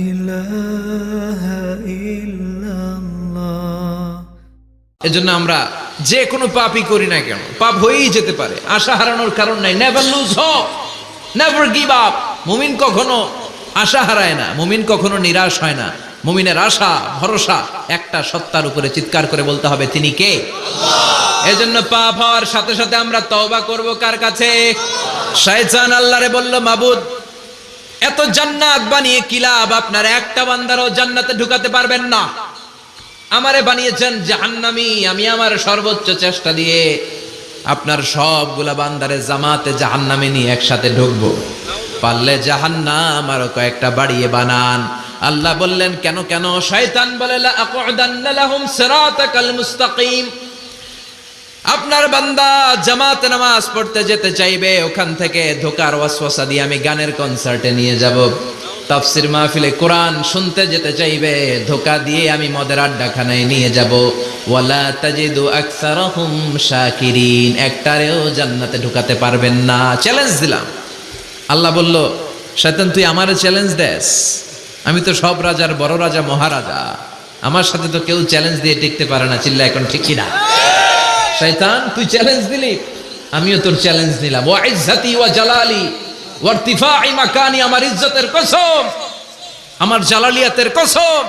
ইলাহা ইল্লাল্লাহ। এজন্য আমরা যে কোনো পাপই করি না কেন, পাপ হয়েই যেতে পারে, আশা হারানোর কারণ নাই। Never lose hope, never give up. মুমিন কখনো আশা হারায় না, মুমিন কখনো নিরাশ হয় না। মুমিনের আশা ভরসা একটা সত্তার উপরে। চিৎকার করে বলতে হবে, তিনি কে? আল্লাহ। এজন্য পাপ হওয়ার সাথে সাথে আমরা তওবা করব কার কাছে? শয়তান আল্লাহরে বলল, মাবুদ এত জান্নাত বানিয়ে কি লাভ? আপনার একটা বান্দারও জান্নাতে ঢুকাতে পারবেন না। আমারে বানিয়েছেন জাহান্নামী, আমি আমার সর্বোচ্চ চেষ্টা দিয়ে আপনার সবগুলা বান্দারে জামাতে জাহান্নামে নিয়ে একসাথে ঢুকবো। পারলে জাহান্নাম আরো কয়েকটা বাড়িয়ে বানান। আল্লাহ বললেন, কেন কেন? শয়তান বলে, লা আকুদান্না লাহুম সিরাতাকাল মুস্তাকিম। আপনার বান্দা জামাতে নামাজ পড়তে যেতে চাইবে, ওখান থেকে ধোকার ওয়াসওয়াসা দিয়ে আমি গানের কনসার্টে নিয়ে যাব। তাফসির মাহফিলে কোরআন শুনতে যেতে চাইবে, ধোকা দিয়ে আমি মদের আড্ডাখানায় নিয়ে যাব। ওয়ালা তাজিদু আকসারাহুম শাকিরিন। একটারেও জান্নাতে ঢুকাতে পারবেন না। চ্যালেঞ্জ দিলাম। আল্লাহ বলল, শয়তান তুই আমারে চ্যালেঞ্জ দেস? আমি তো সব রাজার বড় রাজা, মহারাজা। আমার সাথে তো কেউ চ্যালেঞ্জ দিয়ে টিকতে পারে না। চিল্লা এখন ঠিক কিনা? শয়তান তুই চ্যালেঞ্জ দিলি, আমিও তোর চ্যালেঞ্জ নিলাম। ওয়া ইজ্জতি ওয়া জালালি ওয়া ইরতিফাই মাকানি। আমার ইজ্জতের কসম, আমার জালালিয়াতের কসম,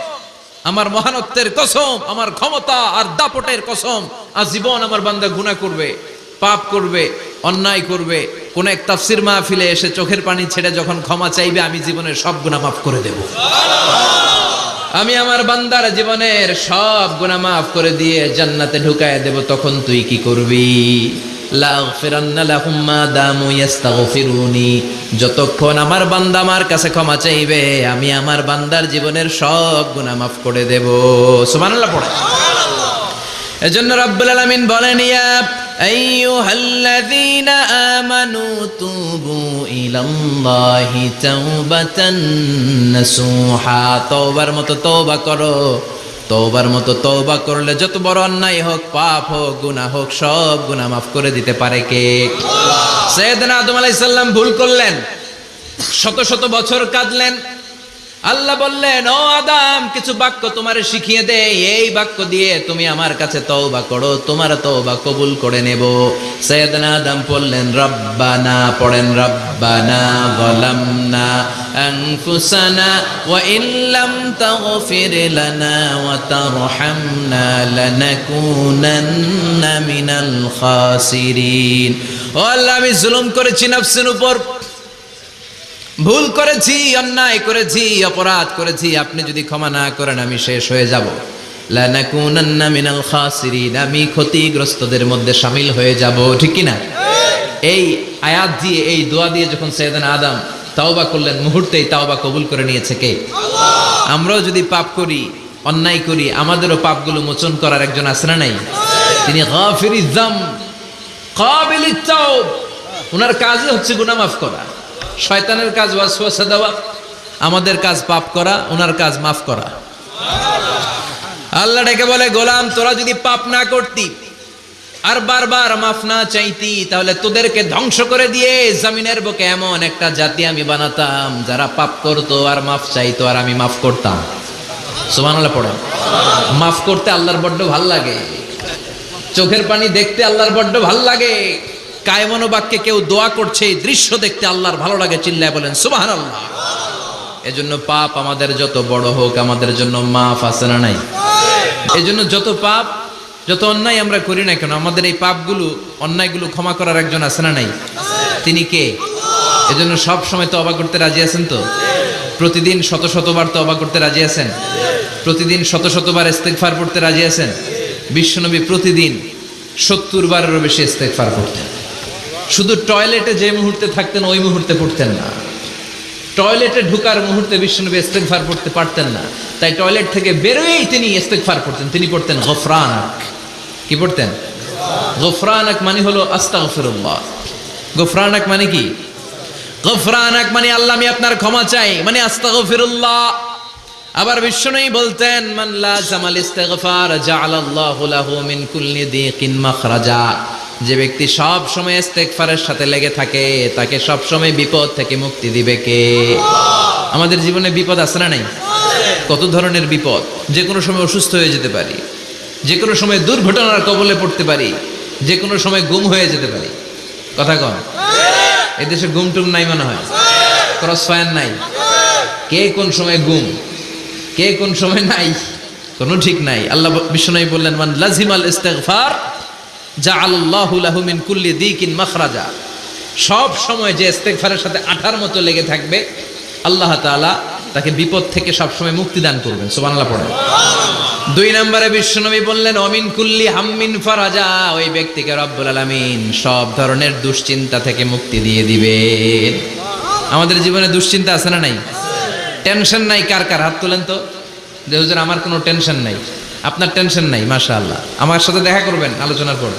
আমার মহানত্বের কসম, আমার ক্ষমতা আর দাপটের কসম, আজীবন আমার বান্দা গুনাহ করবে, পাপ করবে, অন্যায় করবে, কোন এক তাফসির মাহফিলে এসে চোখের পানি ছেড়ে যখন ক্ষমা চাইবে, আমি জীবনের সব গুনাহ মাফ করে দেব। আমি আমার বান্দার জীবনের সব গুনাহ মাফ করে দিয়ে জান্নাতে ঢুকায় দেব। তখন তুই কি করবি? লাগফিরান্না লাহুম মা দামু ইস্তাগফিরুনি। যতক্ষণ আমার বান্দা আমার কাছে ক্ষমা চাইবে, আমি আমার বান্দার জীবনের সব গুনাহ মাফ করে দেব। সুবহানাল্লাহ পড়ে। এজন্য রব্বুল আলামিন বলেন, ইয়া আইয়ুহাল্লাযীনা আমানু তুবু ইলাল্লাহি তাওবাতান নাসুহা। তওবার মতো তওবা করো। তওবার মতো তওবা করলে যত বড় অন্যায় হোক, পাপ হোক, গুনাহ হোক, সব গুনাহ মাফ করে দিতে পারে কে? আল্লাহ। সাইয়েদনা আদম আলাইহিস সালাম ভুল করলেন, শত শত বছর কাঁদলেন। আল্লাহ বললেন, ও আদম, কিছু বাক্য তোমারে শিখিয়ে দে, এই বাক্য দিয়ে তুমি আমার কাছে তওবা করো, তোমার তওবা কবুল করে নেব। সাইয়েদনা আদম বললেন, রব্বানা, পড়েন, রব্বানা যালামনা আনফুসানা ওয়া ইল্লাম তাগফির লানা ওয়া তারহামনা লানাকুনান্না মিনাল খাসিরিন। ও আল্লাহ, আমি জুলুম করেছি নফসের উপর, ভুল করেছি, অন্যায় করেছি, অপরাধ করেছি। আপনি যদি ক্ষমা না করেন আমি শেষ হয়ে যাব। লানাকুনান্না মিনাল খাসিরিন, আমি ক্ষতিগ্রস্তদের মধ্যে শামিল হয়ে যাব। ঠিক কি না? এই আয়াত দিয়ে, এই দোয়া দিয়ে যখন সাইয়েদনা আদম তাওবা করলেন, মুহূর্তেই তাওবা কবুল করে নিয়েছে কে? আল্লাহ। আমরাও যদি পাপ করি, অন্যায় করি, আমাদেরও পাপগুলো মোচন করার একজন আছে না নাই? তিনি গাফিরিয যাম কাবিলিত তাওব। ওনার কাজই হচ্ছে গুনাহ মাফ করা। শয়তানের কাজ ওয়াসওয়াসা দেওয়া, আমাদের কাজ পাপ করা, ওনার কাজ মাফ করা। আল্লাহ ডেকে বলে, গোলাম তোরা যদি পাপ না করতি আর বারবার মাফ না চাইতি, তাহলে তোদেরকে ধ্বংস করে দিয়ে জমিনের বুকে এমন একটা জাতি আমি বানাতাম যারা পাপ করতো আর মাফ চাইতো, আর আমি মাফ করতাম। সুবহানাল্লাহ পড়েন। মাফ করতে আল্লাহর বড্ড ভাল লাগে, চোখের পানি দেখতে আল্লাহর বড্ড ভাল লাগে। কায়মনো বাক্যে কেউ দোয়া করছে, এই দৃশ্য দেখতে আল্লাহর ভালো লাগে। চিল্লায় বলেন সুবহানাল্লাহ। এজন্য পাপ আমাদের যত বড় হোক, আমাদের জন্য মাফ আছে না নাই? এজন্য যত পাপ, যত অন্যায় আমরা করি না কেন, আমাদের এই পাপগুলো, অন্যায়গুলো ক্ষমা করার একজন আছে না নাই? তিনি কে? এজন্য সব সময় তওবা করতে রাজি আছেন তো? প্রতিদিন শত শতবার তওবা করতে রাজি আছেন? প্রতিদিন শত শতবার ইস্তেগফার পড়তে রাজি আছেন? বিশ্বনবী প্রতিদিন 70 বারেরও বেশি ইস্তেগফার করতেন। শুধু টয়লেটে যে মুহূর্তে থাকতেন ওই মুহূর্তে পড়তেন না। টয়লেটে ঢুকার মুহূর্তে বিশ্বনবী ইস্তেগফার পড়তে পারতেন না, তাই টয়লেট থেকে বেরোয়েই তিনি ইস্তেগফার পড়তেন। তিনি পড়তেন গফরানাক। কি পড়তেন? গফরানাক মানে হলো আস্তাগফিরুল্লাহ। গফরানাক মানে কি? গফরানাক মানে আল্লাহ আমি আপনার ক্ষমা চাই, মানে আস্তাগফিরুল্লাহ। আবার বিশ্বনবী বলতেন, মান লাযামাল ইস্তিগফার জাআলাল্লাহু লাহু মিন কুল্লি দিকিন মাখরাজা। যে ব্যক্তি সব সময় ইস্তেগফারের সাথে লেগে থাকে, তাকে সব সময় বিপদ থেকে মুক্তি দিবে কে? আল্লাহ। আমাদের জীবনে বিপদ আছে না নাই? কত ধরনের বিপদ। যে কোনো সময় অসুস্থ হয়ে যেতে পারি, যে কোনো সময় দুর্ঘটনার কবলে পড়তে পারি, যে কোনো সময় গুম হয়ে যেতে পারি। কথা কন, এদেশে গুম টুম নাই মনে হয়, ক্রস ফায়ার নাই, কে কোন সময় গুম, কে কোন সময় নাই, কোনো ঠিক নাই। আল্লাহ বিশ্বনবী বললেন, মান লাজিমাল ইস্তিগফার জাআলাল্লাহু লাহু মিন কুল্লি দিকিন মাখরাজা। সব সময় যে ইস্তিগফারের সাথে আঠার মতো লেগে থাকবে, আল্লাহ তাআলা তাকে বিপদ থেকে সব সময় মুক্তি দান করবেন। সুবহানাল্লাহ পড়েন। 2 নম্বরে বিশ্বনবী বললেন, অমিন কুল্লি হাম্মিন ফারাজা। ওই ব্যক্তিকে রব্বুল আলামিন সব ধরনের দুশ্চিন্তা থেকে মুক্তি দিয়ে দিবেন। আমাদের জীবনে দুশ্চিন্তা আছে না নাই? টেনশন নাই কার কার? হাত তোলেন তো। যে হুজুর আমার কোনো টেনশন নাই। আপনার টেনশন নাই, মাশাআল্লাহ। আমার সাথে দেখা করবেন আলোচনার পর।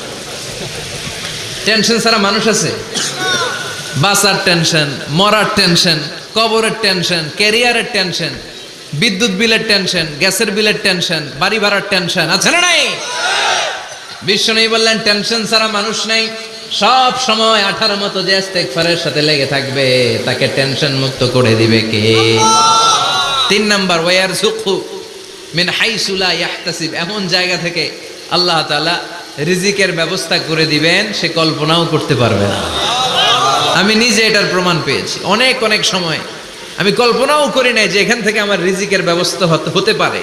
টেনশন ছাড়া মানুষ আছে? বাসার টেনশন, মরার টেনশন, কবরের টেনশন, ক্যারিয়ারের টেনশন, বিদ্যুৎ বিলের টেনশন, গ্যাসের বিলের টেনশন, বাড়ি ভাড়ার টেনশন আছে না নাই? বিশ্বনবী বললেন, টেনশন ছাড়া মানুষ নাই। সব সময় আঠার মতো যে ইস্তিগফারের সাথে লেগে থাকবে, তাকে টেনশন মুক্ত করে দিবে কে? 3 নাম্বার, ওয়ারযুকহু মিন হাইসু লা ইয়াহতাসিব। এমন জায়গা থেকে আল্লাহ তাআলা রিজিকের ব্যবস্থা করে দিবেন, সে কল্পনাও করতে পারবে না। আমি নিজে এটার প্রমাণ পেয়েছি। অনেক অনেক সময় আমি কল্পনাও করি নাই যে এখান থেকে আমার রিজিকের ব্যবস্থা হতে পারে।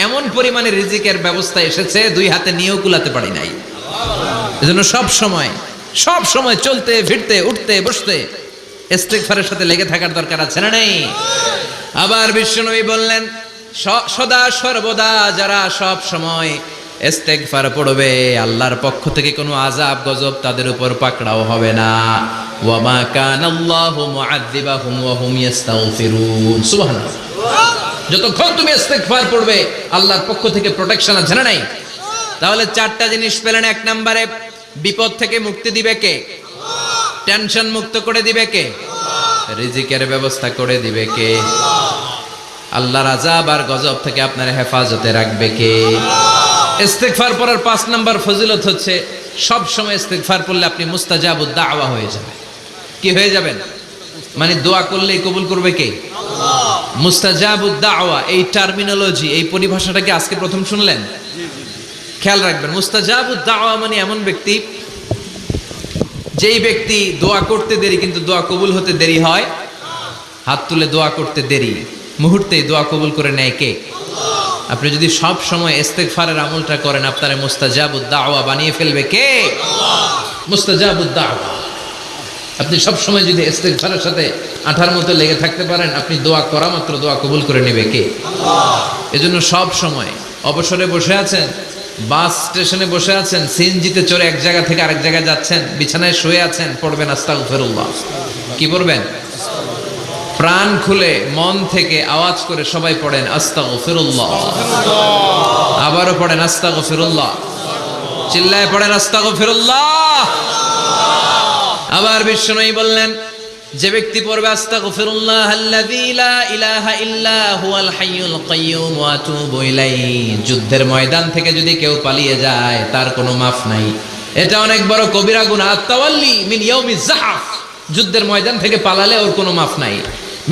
এমন পরিমাণে রিজিকের ব্যবস্থা এসেছে, 2 হাতে নিয়েও কুলাতে পারি নাই। এজন্য সব সময় চলতে ফিরতে উঠতে বসতে ইস্তিগফারের সাথে লেগে থাকার দরকার আছে না নাই? আবার বিশ্বনবী বললেন, সদা সর্বদা যারা সব সময় ইস্তিগফার পড়বে, আল্লাহর পক্ষ থেকে কোনো আযাব গজব তাদের উপর পাকড়াও হবে না। ওয়া মা কানাল্লাহু মুআযযিবাহুম ওয়া হুম ইস্তাগফিরুন। সুবহানাল্লাহ। যতক্ষণ তুমি ইস্তিগফার পড়বে, আল্লাহর পক্ষ থেকে প্রোটেকশন আছে না নাই? তাহলে 4টা জিনিস পেলেন। 1 নম্বরে, বিপদ থেকে মুক্তি দিবে কে? টেনশন মুক্ত করে দিবে কে? রিজিকের ব্যবস্থা করে দিবে কে? আল্লাহর আযাব আর গজব থেকে আপনার হেফাজতে রাখবে কে? ইস্তিগফার পড়ার 5 নাম্বার ফজিলত হচ্ছে, সব সময় ইস্তিগফার পড়লে আপনি মুস্তাজাবুদ দাওয়া হয়ে যাবেন। কি হয়ে যাবেন? মানে দোয়া করলেই কবুল করবে কে? আল্লাহ। মুস্তাজাবুদ দাওয়া, এই টার্মিনোলজি, এই পরিভাষাটা কি আজকে প্রথম শুনলেন? খেয়াল রাখবেন, মুস্তাজাবুদ দাওয়া মানে এমন ব্যক্তি, যেই ব্যক্তি দোয়া করতে দেরি কিন্তু দোয়া কবুল হতে দেরি হয়। হাত তুলে দোয়া করতে দেরি, মুহূর্তেই দোয়া কবুল করে নেয় কে? আল্লাহ। আপনি যদি সব সময় ইস্তিগফারের আমলটা করেন, আপনারে মুস্তাজাবুদ দাওয়া বানিয়ে ফেলবে কে? আল্লাহ। মুস্তাজাবুদ দাওয়া। আপনি সব সময় যদি ইস্তিগফারের সাথে আঠার মতো লেগে থাকতে পারেন, আপনি দোয়া করা মাত্র দোয়া কবুল করে নেবে কে? আল্লাহ। এজন্য সব সময় অবসরে বসে আছেন, বাস স্টেশনে বসে আছেন, সিএনজিতে চড়ে এক জায়গা থেকে আরেক জায়গায় যাচ্ছেন, বিছানায় শুয়ে আছেন, পড়বেন আস্তাগফিরুল্লাহ। কি পড়বেন? প্রাণ খুলে মন থেকে আওয়াজ করে সবাই পড়েন আস্তাগফিরুল্লাহ। আবারও পড়েন আস্তাগফিরুল্লাহ। চিল্লায় পড়েন আস্তাগফিরুল্লাহ। আবার বিশ্বনবী বললেন, যে ব্যক্তি পড়বে আস্তাগফিরুল্লাহ আল্লাযী লা ইলাহা ইল্লা হুয়াল হাইয়ুল কাইয়্যুম ওয়া আতুবু ইলাইহি, যুদ্ধের ময়দান থেকে যদি কেউ পালিয়ে যায়, তার কোনো মাফ নাই। এটা অনেক বড় কবিরা গুনাহ। আত-তাওয়াল্লি মিন ইয়াউমিজ যাহফ, যুদ্ধের ময়দান থেকে পালালে ওর কোনো মাফ নাই।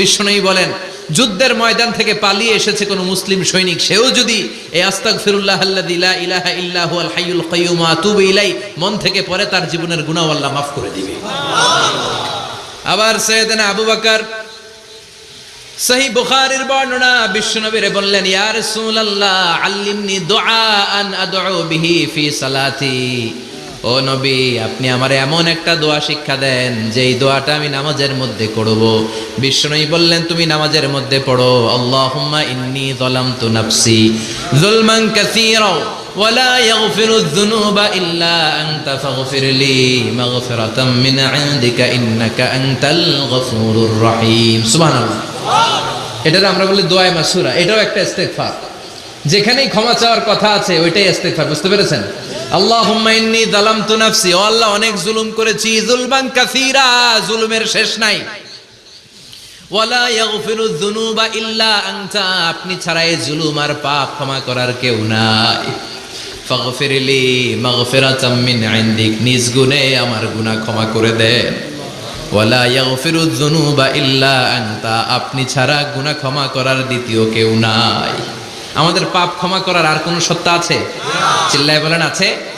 বিশ্বনবী বলেন, যুদ্ধের ময়দান থেকে পালিয়ে এসেছে কোনো মুসলিম সৈনিক, সেও যদি এই আস্তাগফিরুল্লাহ আল্লাযী লা ইলাহা ইল্লা হুয়াল হাইয়ুল কাইয়্যুম ওয়া আতুবু ইলাইহি মন থেকে পড়ে, তার জীবনের গুনাহ আল্লাহ মাফ করে দিবে। আবার সাইয়েদনা আবু বকর, সহিহ বুখারীর বর্ণনা, বিশ্বনবীরে বললেন, ইয়া রাসূলুল্লাহ আল্লিমনি দুআআন আদউ বিহি ফি সালাতি। ও নবী, আপনি আমারে এমন একটা দোয়া শিক্ষা দেন, যেই দোয়াটা আমি নামাজের মধ্যে করব। বিশ্বনবী বললেন, তুমি নামাজের মধ্যে পড়ো, আল্লাহুম্মা ইন্নী যালামতু নাফসি যুলমান কাসীরা ওয়ালা ইয়াগফিরুয যুনুবা ইল্লা আনতা ফাগফির লি মাগফিরাতাম মিন ইনদিকা ইন্নাকা আনতাল গফুরুর রহিম। সুবহানাল্লাহ। এটার আমরা বলি দোয়ায়ে মাসুরা। এটাও একটা ইস্তিগফার। যেখানেই ক্ষমা চাওয়ার কথা আছে, ওইটাই ইস্তিগফার। বুঝতে পেরেছেন? আল্লাহুম্মা ইন্নী যালামতু নাফসি, ও আল্লাহ অনেক জুলুম করেছি, যুলমান কাসীরা, জুলুমের শেষ নাই। ওয়ালা ইয়াগফিরুয যুনুবা ইল্লা আনতা, আপনি ছাড়া এই জুলুম আর পাপ ক্ষমা করার কেউ নাই। ফাগফিরলি মাগফিরাতাম মিন ইনদিক, নিজ গুণে আমার গুনাহ ক্ষমা করে দেন। ওয়ালা ইয়াগফিরুয যুনুবা ইল্লা আনতা, আপনি ছাড়া গুনাহ ক্ষমা করার দ্বিতীয় কেউ নাই। আমাদের পাপ ক্ষমা করার আর কোনো সত্তা আছে? চিল্লায় বলেন আছে?